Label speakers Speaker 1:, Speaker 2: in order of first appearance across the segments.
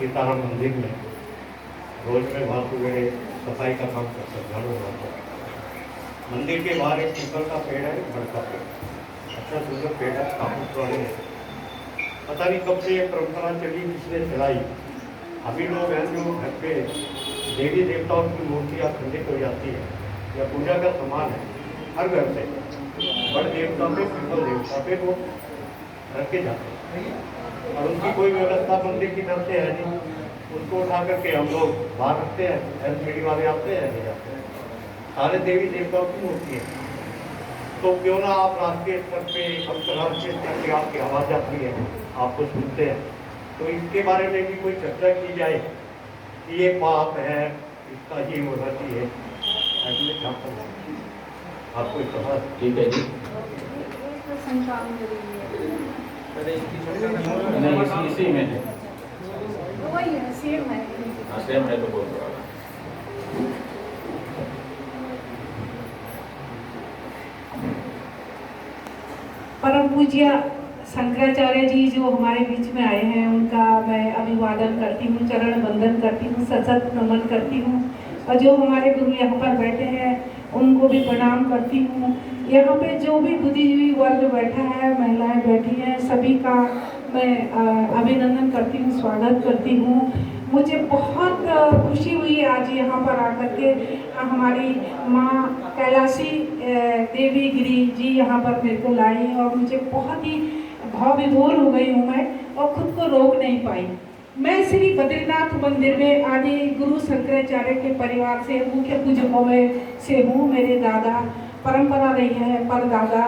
Speaker 1: सीताराम मंदिर में रोज में वहाँ सुबह सफाई का काम करता हूँ, झाड़ू लगाता हूँ। मंदिर के बाहर एक पीपल का पेड़ है, बड़का पेड़, अच्छा सुंदर पेड़ है, काफी पुराने है। पता नहीं कब से ये परंपरा चली, किसने चलाई। अभी लोग हैं जो घर पे देवी देवताओं की मूर्तियाँ खंडित हो जाती है या पूजा का सामान है, हर घर से बड़ देवता पे, पीपल देवता पे वो रख के जाते हैं और उनकी कोई व्यवस्था मंदिर की तरफ से है नहीं। उसको उठा करके हम लोग बाहर रखते हैं, एलसीडी वाले आते हैं, ले जाते हैं। सारे देवी देवताओं की मूर्ति है। तो क्यों ना आप राष्ट्रीय स्तर पे, अंतर्राष्ट्रीय स्तर पे आपकी आवाज़ आती है, आपको सुनते हैं, तो इसके बारे में भी कोई चर्चा की जाए कि ये पाप है, इसका ये होना चाहिए। आपको समझ
Speaker 2: ठीक है जी। नहीं, इसी में है।
Speaker 3: वही है, सेम है।
Speaker 2: हाँ, सेम है तो बोल रहा हूँ।
Speaker 3: परम पूज्य शंकराचार्य जी जो हमारे बीच में आए हैं, उनका मैं अभिवादन करती हूँ, चरण वंदन करती हूँ, सशक्त नमन करती हूँ। और जो हमारे गुरु यहाँ पर बैठे हैं उनको भी प्रणाम करती हूँ। यहाँ पे जो भी बुद्धिजीवी वर्ग बैठा है, महिलाएं बैठी हैं, सभी का मैं अभिनंदन करती हूँ, स्वागत करती हूँ। मुझे बहुत खुशी हुई आज यहाँ पर आकर के। हमारी माँ कैलाशी देवी गिरी जी यहाँ पर मेरे को लाई और मुझे बहुत ही भाव विभोर हो गई हूँ मैं, और खुद को रोक नहीं पाई। मैं श्री बद्रीनाथ मंदिर में आदि गुरु शंकराचार्य के परिवार से, मुख्य पूजकों में से हूँ। मेरे दादा परंपरा रही है, परदादा,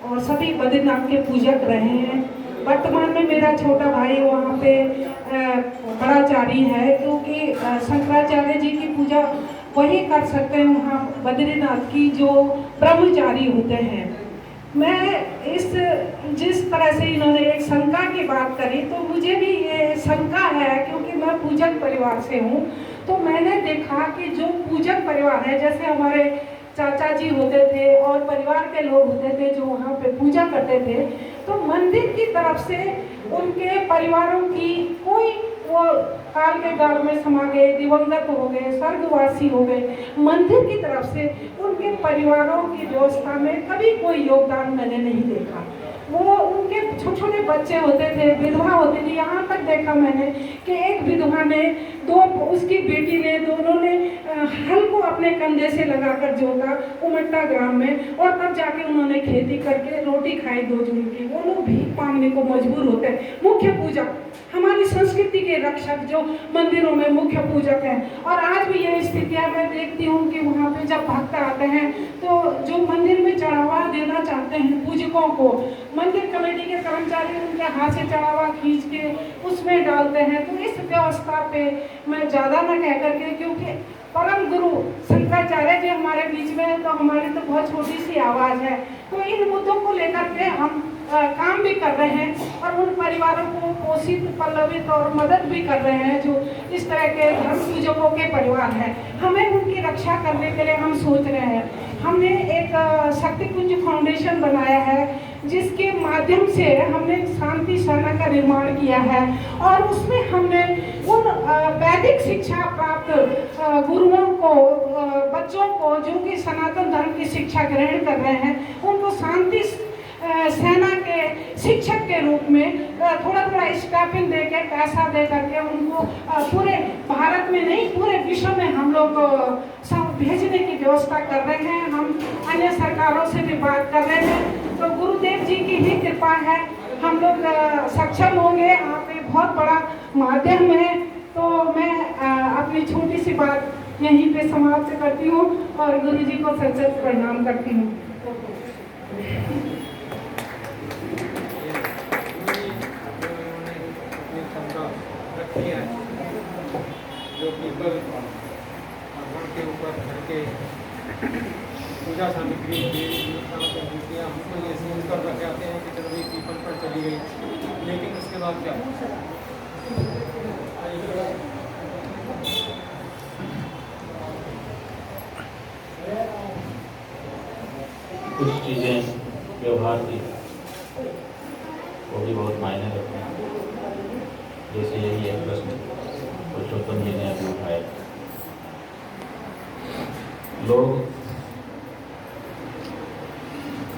Speaker 3: और सभी बद्रीनाथ के पूजक रहे हैं। वर्तमान में मेरा छोटा भाई वहाँ पे बड़ाचारी है, क्योंकि शंकराचार्य जी की पूजा वही कर सकते हैं वहाँ बद्रीनाथ की जो ब्रह्मचारी होते हैं। मैं जिस तरह से इन्होंने एक शंका की बात करी, तो मुझे भी ये शंका है, क्योंकि मैं पूजक परिवार से हूँ। तो मैंने देखा कि जो पूजक परिवार है, जैसे हमारे चाचा जी होते थे और परिवार के लोग होते थे जो वहाँ पे पूजा करते थे, तो मंदिर की तरफ से उनके परिवारों की कोई, वो काल के गार में समा गए, दिवंगत हो गए, स्वर्गवासी हो गए, मंदिर की तरफ से उनके परिवारों की व्यवस्था में कभी कोई योगदान मैंने नहीं देखा। वो उनके छोटे छोटे बच्चे होते थे, विधवा होती थी। यहाँ तक देखा मैंने कि एक विधवा ने उसकी बेटी ने, दोनों ने हल को अपने कंधे से लगाकर जोता उमट्टा ग्राम में, और तब जाके उन्होंने खेती करके रोटी खाई 2 जून की। वो लोग भीख मांगने को मजबूर होते हैं। मुख्य पूजक, हमारी संस्कृति के रक्षक जो मंदिरों में मुख्य पूजक हैं, और आज भी यह स्थितियाँ मैं देखती हूँ कि वहाँ पे जब भक्त आते हैं तो जो मंदिर में चढ़ावा देना चाहते हैं पूजकों को, मंदिर कमेटी के कर्मचारी उनके हाथ से चढ़ावा खींच के उसमें डालते हैं। तो इस व्यवस्था पे मैं ज़्यादा न कह करके, क्योंकि परम गुरु शंकराचार्य जी हमारे बीच में है, तो हमारी तो बहुत छोटी सी आवाज़ है। तो इन मुद्दों को लेकर के हम काम भी कर रहे हैं और उन परिवारों को पोषित, पल्लवित और मदद भी कर रहे हैं जो इस तरह के धर्म पूजकों के परिवार हैं। हमें उनकी रक्षा करने के लिए हम सोच रहे हैं। हमने एक शक्ति कुंज फाउंडेशन बनाया है, जिसके माध्यम से हमने शांति सेना का निर्माण किया है, और उसमें हमने उन वैदिक शिक्षा प्राप्त गुरुओं को, बच्चों को जो कि सनातन धर्म की शिक्षा ग्रहण कर रहे हैं, उनको शांति सेना के शिक्षक के रूप में थोड़ा थोड़ा स्टाइपेंड दे के, पैसा दे करके उनको पूरे भारत में नहीं पूरे विश्व में हम लोग भेजने की व्यवस्था कर रहे हैं। हम अन्य सरकारों से भी बात कर रहे हैं। तो गुरुदेव जी की ही कृपा है, हम लोग सक्षम होंगे। आप एक बहुत बड़ा माध्यम है। तो मैं अपनी छोटी सी बात यहीं पे समाप्त करती हूँ और गुरु जी को सचेत प्रणाम करती हूँ।
Speaker 4: जो पीपल भगवान के ऊपर धर के पूजा सामग्री हमको ये सोच कर रख जाते हैं कि चलो भाई पीपल पर चली गई, लेकिन उसके बाद क्या
Speaker 2: कुछ चीज़ें व्यवहार की वो भी बहुत मायने रखते हैं। जैसे यही एक प्रश्न लोग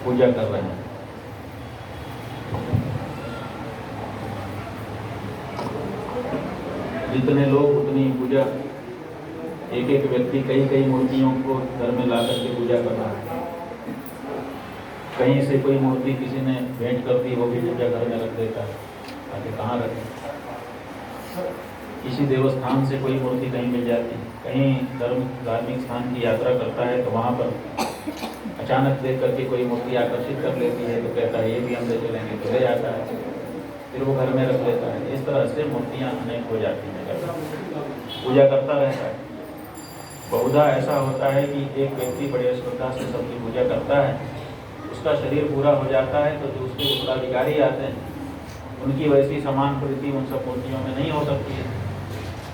Speaker 2: पूजा कर रहे हैं। जितने लोग उतनी पूजा, एक एक व्यक्ति कई कई मूर्तियों को घर में ला करके पूजा कर रहा है। कहीं से कोई मूर्ति किसी ने भेंट कर दी, वो भी पूजा घर में रख देता है, आगे कहाँ रखें। किसी देवस्थान से कोई मूर्ति कहीं मिल जाती, कहीं धार्मिक स्थान की यात्रा करता है तो वहाँ पर अचानक देख करके कोई मूर्ति आकर्षित कर लेती है तो कहता है ये भी हम ले चलेंगे, तो ले आता है, फिर वो घर में रख लेता है। इस तरह से मूर्तियाँ अनेक हो जाती हैं, पूजा करता रहता है। बहुधा ऐसा होता है कि एक व्यक्ति बड़े श्रद्धा से सबकी पूजा करता है, उसका शरीर पूरा हो जाता है, तो जो उसके उत्तराधिकारी आते हैं उनकी वैसी समान प्रीति उन सब मूर्तियों में नहीं हो सकती है।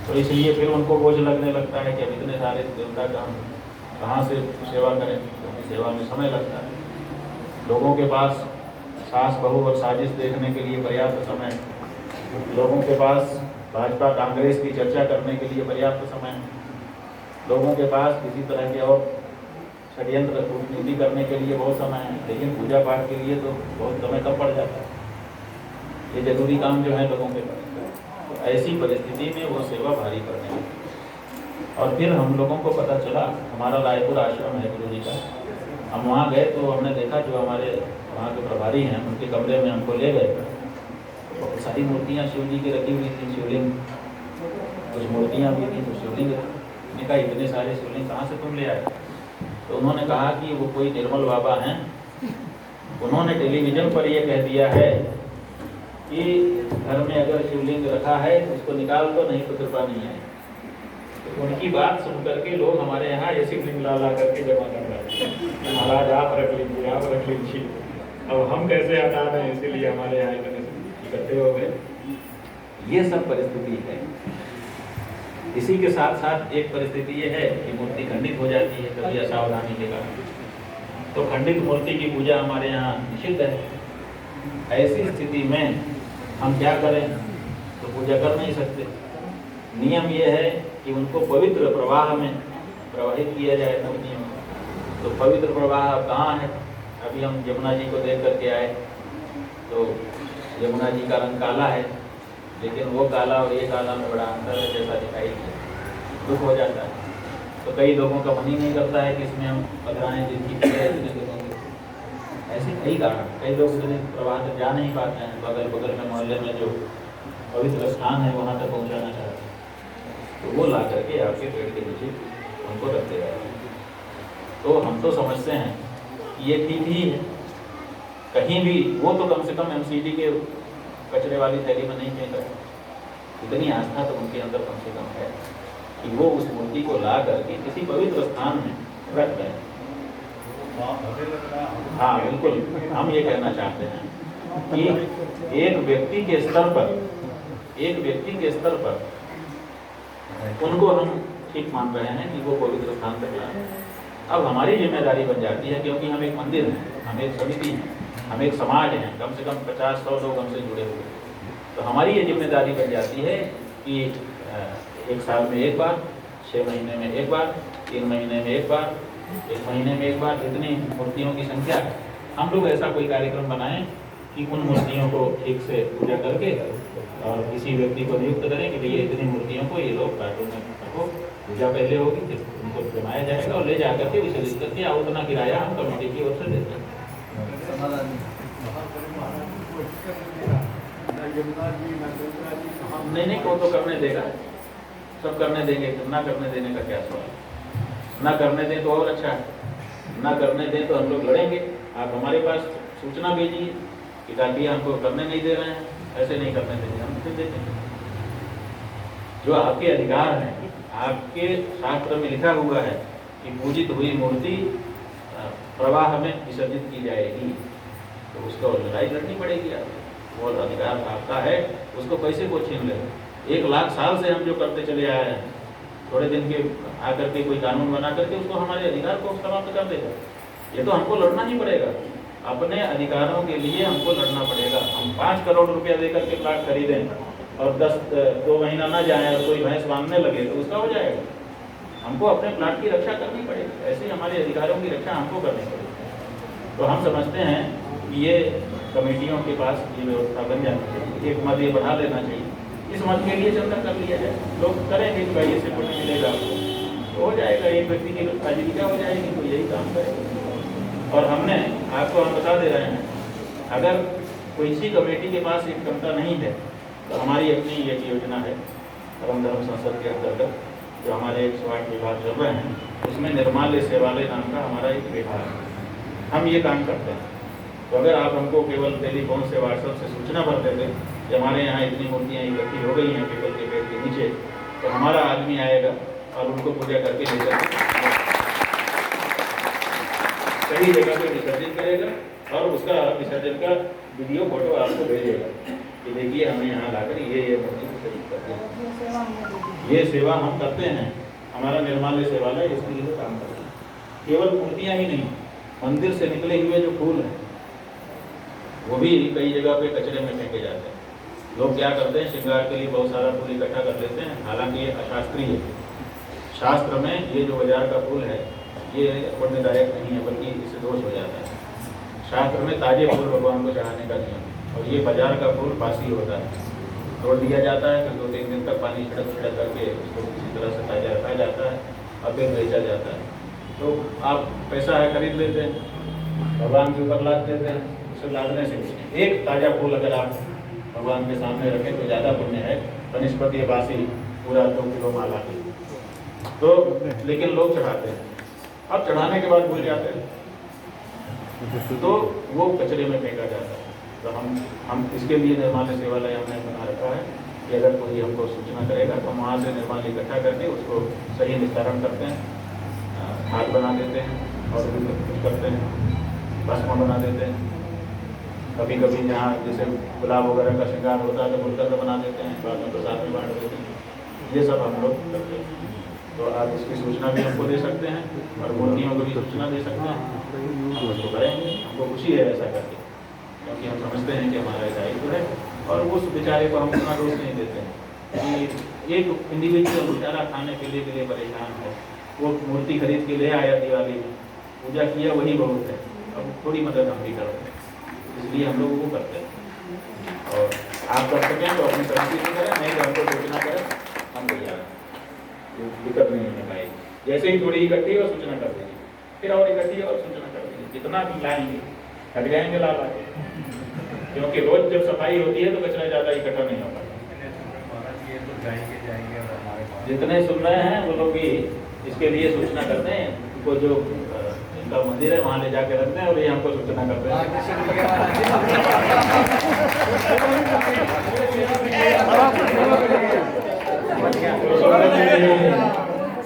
Speaker 2: तो इसलिए फिर उनको बोझ लगने लगता है कि अब इतने सारे देवता का हम कहाँ से सेवा करें, क्योंकि सेवा में समय लगता है। लोगों के पास सास बहू और साजिश देखने के लिए पर्याप्त समय, लोगों के पास भाजपा कांग्रेस की चर्चा करने के लिए पर्याप्त समय, लोगों के पास किसी तरह के और षड्यंत्र कूटनीति करने के लिए बहुत समय है, लेकिन पूजा पाठ के लिए तो बहुत समय कम पड़ जाता है। ये जरूरी काम जो है लोगों के पास, तो ऐसी परिस्थिति में वो सेवा भारी करने लगी। और फिर हम लोगों को पता चला, हमारा रायपुर आश्रम है गुरु जी का, हम वहाँ गए तो हमने देखा जो हमारे वहाँ के प्रभारी हैं उनके कमरे में हमको ले गए। बहुत सारी मूर्तियाँ शिव जी की रखी हुई थी, शिवलिंग, कुछ मूर्तियाँ भी थी, तो शिवलिंग। मैंने कहा इतने सारे शिवलिंग कहाँ से तुम ले आए? तो उन्होंने कहा कि वो कोई निर्मल बाबा हैं, उन्होंने टेलीविज़न पर ये कह दिया है कि घर में अगर शिवलिंग रखा है उसको निकाल दो, नहीं तो कृपा नहीं है। तो उनकी बात सुन करके लोग हमारे यहाँ ये शिवलिंग ला करके जमा कर रहे हैं, महाराज आप रख लीजिए, आप रख लीजिए। अब हम कैसे हटा दें, इसीलिए हमारे यहाँ इतने इकट्ठे हो गए। ये सब परिस्थिति है। इसी के साथ साथ एक परिस्थिति ये है कि मूर्ति खंडित हो जाती है कभी असावधानी के कारण, तो खंडित मूर्ति की पूजा हमारे यहाँ निषिद्ध है। ऐसी स्थिति में हम क्या करें? तो पूजा कर नहीं सकते। नियम ये है कि उनको पवित्र प्रवाह में प्रवाहित किया जाए मूर्तियों को। तो पवित्र प्रवाह कहाँ है? अभी हम यमुना जी को देख करके आए, तो यमुना जी का रंग काला है, लेकिन वो काला और ये काला में बड़ा अंतर है, जैसा दिखाई दुख हो जाता है। तो कई लोगों का मन ही नहीं करता है कि इसमें हम पधराएं, जिनकी पूजा इतने लोगों की। ऐसे कई कारण, कई लोग इतने प्रवाह तक जा नहीं पाते हैं, बगल बगल में मोहल्ले में जो पवित्र स्थान है वहाँ तक पहुँचाना चाहते हैं, तो वो ला करके आपके पेड़ के नीचे उनको रख दे रहे हैं। तो हम तो समझते हैं कि ये ठीक ही है, कहीं भी वो तो कम से कम MCD के कचरे वाली थैली में नहीं फेंक रहे। इतनी आस्था तो उनके अंदर कम से कम है कि वो उस मूर्ति को ला करके किसी पवित्र स्थान में रख दें। हाँ बिल्कुल, हम ये कहना चाहते हैं कि एक व्यक्ति के स्तर पर उनको हम ठीक मान रहे हैं कि वो पवित्र स्थान तक लाए। अब हमारी जिम्मेदारी बन जाती है, क्योंकि हम एक मंदिर हैं, हम एक समिति हैं, हम एक समाज हैं, कम से कम 50-100 लोग हमसे जुड़े हुए हैं। तो हमारी ये जिम्मेदारी बन जाती है कि 1 साल में एक बार, 6 महीने में एक बार, 3 महीने में एक बार, 1 महीने में एक बार, जितनी मूर्तियों की संख्या है, हम लोग ऐसा कोई कार्यक्रम बनाएं कि उन मूर्तियों को ठीक से पूजा करके और किसी व्यक्ति को नियुक्त करें कि भैया इतनी मूर्तियों को ये लोग कार्टून में रखो, पूजा पहले होगी, फिर उनको जमाया जाएगा और ले जा करके विसर्जित करके और उतना किराया हम कमेटी की ओर से देते हैं। नहीं, वो तो करने देगा, सब करने देंगे, ना करने देने का क्या सवाल। ना करने दें तो और अच्छा है, ना करने दें तो हम लोग लड़ेंगे। आप हमारे पास सूचना भेजिए कि ताकि हमको करने नहीं दे रहे हैं, ऐसे नहीं करने देंगे, हम फिर देखेंगे। जो आपके अधिकार हैं, आपके शास्त्र में लिखा हुआ है कि पूजित हुई मूर्ति प्रवाह में विसर्जित की जाएगी, तो उसको लड़ाई लड़नी पड़ेगी। आपको वो अधिकार आपका है, उसको कैसे को छीन ले। 1 लाख साल से हम जो करते चले आए हैं, थोड़े दिन के आकर के कोई कानून बना करके उसको हमारे अधिकार को समाप्त कर देगा। ये तो हमको लड़ना ही पड़ेगा, अपने अधिकारों के लिए हमको लड़ना पड़ेगा। हम 5 करोड़ रुपया देकर के प्लाट खरीदें और 2 महीना ना जाए और कोई भैंस बांधने लगे तो उसका हो जाएगा। हमको अपने प्लाट की रक्षा करनी पड़ेगी, ऐसे ही हमारे अधिकारों की रक्षा हमको करनी पड़ेगी। तो हम समझते हैं कि ये कमेटियों के पास ये व्यवस्था बन जानी चाहिए, एक मद ये बढ़ा लेना चाहिए, इस मद के लिए चंदा कर लिया जाए, लोग करेंगे कि भाई इससे पुण्य मिलेगा तो हो जाएगा, एक व्यक्ति की आजीविका हो जाएगी, तो यही काम करेगा। और हमने आपको हम बता दे रहे हैं, अगर कोई सी कमेटी के पास एक क्षमता नहीं है तो हमारी अपनी एक योजना है परम धर्म संसद के अंतर्गत जो हमारे 108 विभाग चल रहे हैं, उसमें निर्माल्य सेवालय नाम का हमारा एक विभाग है, हम ये काम करते हैं। तो अगर आप हमको केवल टेलीफोन से व्हाट्सएप से सूचना भर देते कि हमारे यहाँ इतनी मूर्तियाँ इकट्ठी हो गई हैं पीपल के पेड़ के नीचे, तो हमारा आदमी आएगा और उनको पूजा करके लेकर सही जगह पे विसर्जन करेगा और उसका विसर्जन का वीडियो फोटो आपको भेजेगा कि देखिए हमें यहाँ लाकर ये मूर्ति विसर्जित करते हैं। ये सेवा हम करते हैं, हमारा निर्माल्य सेवालय इसके लिए काम करते हैं। केवल मूर्तियाँ ही नहीं, मंदिर से निकले हुए जो फूल हैं वो भी कई जगह पे कचरे में फेंके जाते हैं। लोग क्या करते हैं, श्रृंगार के लिए बहुत सारा फूल इकट्ठा कर लेते हैं, हालांकि ये अशास्त्रीय है। शास्त्र में ये जो बाजार का फूल है ये पुण्यदायक नहीं है, बल्कि इससे दोष हो जाता है। शास्त्र में ताजे फूल भगवान को चढ़ाने का नियम है, और ये बाजार का फूल बासी होता है, तोड़ दिया जाता है, फिर 2-3 दिन तक पानी छिड़क करके उसको किसी तरह से ताजा रखा जाता है और फिर बेचा जाता है। तो आप पैसा है खरीद लेते हैं, भगवान के ऊपर लाद देते हैं, उसे लादने से कुछ नहीं। एक ताजा फूल अगर आप भगवान के सामने रखें तो ज़्यादा पुण्य है बनिस्पत ये बासी पूरा 2 किलो माला की। तो लेकिन लोग चढ़ाते हैं, अब चढ़ाने के बाद भूल जाते हैं तो वो कचरे में फेंका जाता है। तो हम इसके लिए निर्माल्य सेवालय हमने बना रखा है कि अगर कोई हमको सूचना करेगा तो हम वहाँ से निर्माल्य इकट्ठा करके उसको सही निस्तारण करते हैं, खाद बना देते हैं और भी कुछ करते हैं, भस्म बना देते हैं। कभी कभी जहाँ जैसे गुलाब वगैरह का श्रृंगार होता है तो गुलकंद बना देते हैं, बाद में प्रसाद में बांट देते हैं, ये सब हम लोग करते हैं। तो आप इसकी सूचना भी हमको दे सकते हैं और मूर्तियों को भी सूचना दे सकते हैं, हम उसको करेंगे। हमको खुशी है ऐसा करके, क्योंकि हम समझते हैं कि हमारा दायित्व है और उस बेचारे को हम उतना दोष नहीं देते हैं कि एक इंडिविजुअल बेचारा खाने के लिए परेशान है, वो मूर्ति खरीद के ले आया, दिवाली में पूजा किया, वही बहुत है, अब थोड़ी मदद हम भी करते हैं, इसलिए हम लोग वो करते हैं। और आप कर सकें तो अपनी तरफ से करें, नहीं तो हमको सूचना करें, हम तैयार हैं, दिक्कत नहीं होने पाएगी। जैसे ही थोड़ी इकट्ठी और सूचना कर देंगे, फिर और इकट्ठी और सूचना कर देंगे, जितना भी लाएंगे हट जाएंगे ला पाए, क्योंकि रोज जब सफाई होती है तो कचरा ज़्यादा इकट्ठा नहीं होता। जितने सुन रहे हैं वो लोग भी इसके लिए सूचना करते हैं, उनको जो इनका मंदिर है वहाँ ले जाके रखते हैं और ये हमको सूचना करते हैं।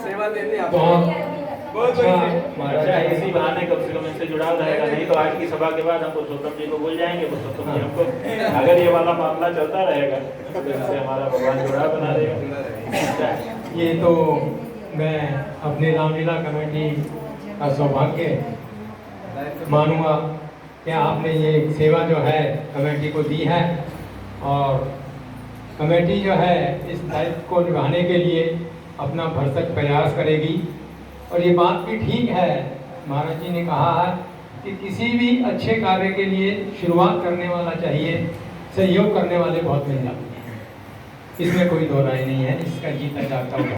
Speaker 4: सेवा देते हैं
Speaker 2: बहुत अच्छा, इसी बहाने कम से कम इनसे जुड़ाव रहेगा, नहीं तो आज की सभा के बाद हम पुरुषोत्तम जी को भूल जाएंगे। पुरुषोत्तम जी हमको अगर ये वाला मामला चलता रहेगा तो इससे हमारा भगवान जुड़ाव बना देगा।
Speaker 4: ये तो मैं अपनी रामलीला कमेटी का सौभाग्य मानूंगा कि आपने ये सेवा जो है कमेटी को दी है, और कमेटी जो है इस दायित्व को निभाने के लिए अपना भरसक प्रयास करेगी। और ये बात भी ठीक है, महाराज जी ने कहा है कि किसी भी अच्छे कार्य के लिए शुरुआत करने वाला चाहिए, सहयोग करने वाले बहुत मिल जाते हैं, इसमें कोई दो राय नहीं है, इसका जीता जागता हुआ